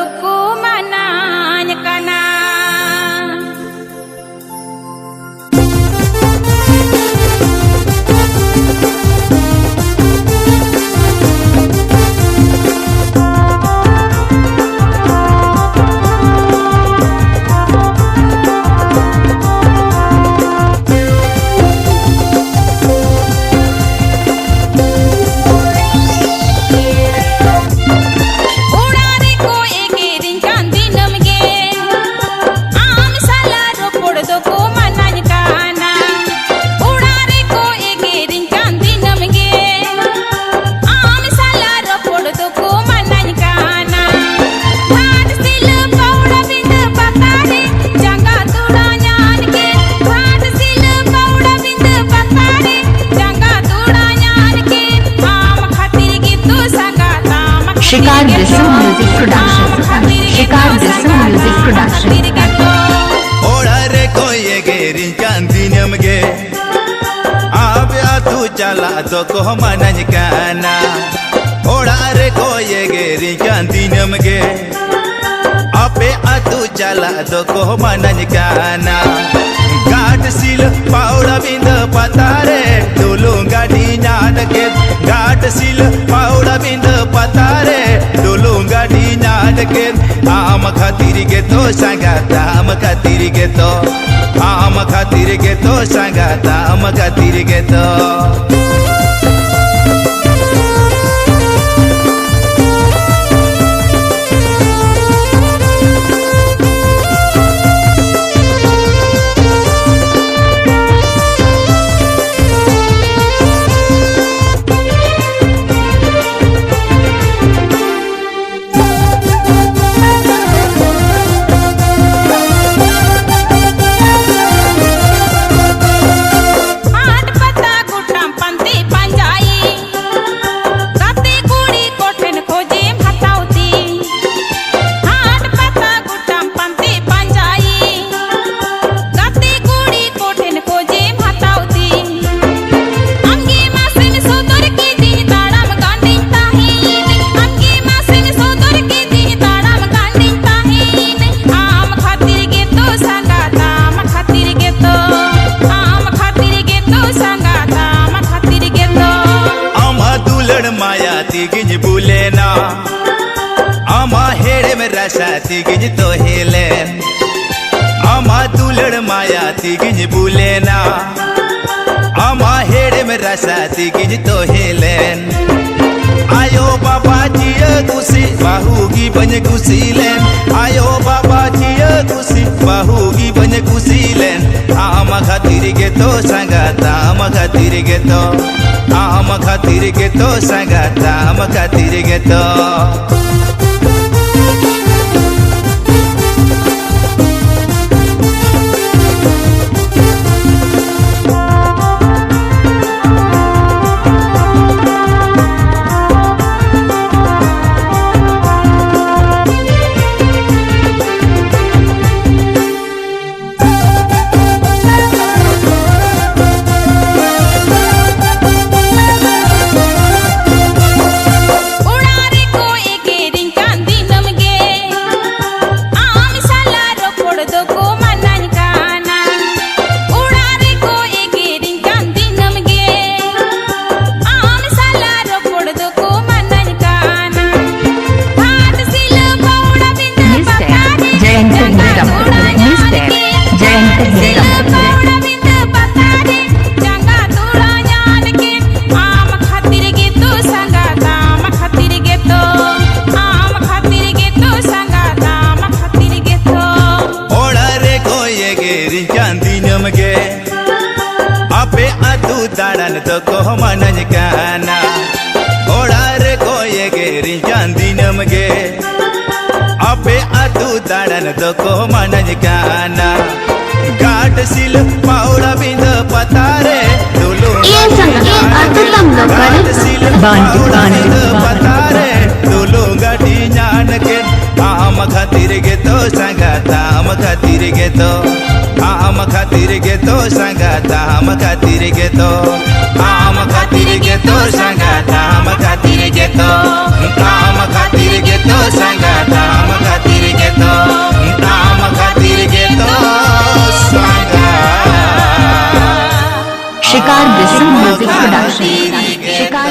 doku mananya kana. शिकार दिसू music production. शिकार दिसू म्यूजिक प्रोडक्शन। ओड़ा रे कोई गेरी चांदी नमगे आबे तू चला तो को मनज काना। ओड़ा रे कोई गेरी चांदी नमगे आबे तू चला तो को मनज काना। घाट सिल पाउड़ा बिंद पतारे डोलो गाड़ी नान के। घाट सिल पाउड़ा बिंद पतारे डोलो गाड़ी नान के। आम खातिर के तो संगाता आम खातिर के तो आम खातिर के तो संगाता आम खातिर के तो। तिगिज बुलेना आमा हेड़े में रसा तिगिज तो हेलेन। आमा दुलड़ माया तिगिज बुलेना आमा हेड़े में रसा तिगिज तो हेलेन। आयो बाबा जिया गुसी बाहुगी बन गुसी लेन। आयो बाबा जिया गुसी बाहुगी बन गुसी लेन। आमा खातिर के तो संगाता आम खातिर के तो आम खातिर के तो संगाता आम खातिर के तो। आपे आतू दाड़न तो को मनज काना। ओड़ा रे कोई गेरी चांदी नमगे आपे आतू दाड़न तो को मनज काना। घाट सिल पाउड़ा बिंद पतारे डोलो घाट सिल पाउड़ा बिंद पतारे डोलो गाड़ी जान के। आम खातिर के तो संगाता आम खातिर के तो आम खातिर के तो संगाता आम खातिर के तो आम खातिर के तो संगाता आम खातिर के तो आम खातिर के तो संगाता आम खातिर शिकार दिसू म्यूजिक प्रोडक्शन शिकार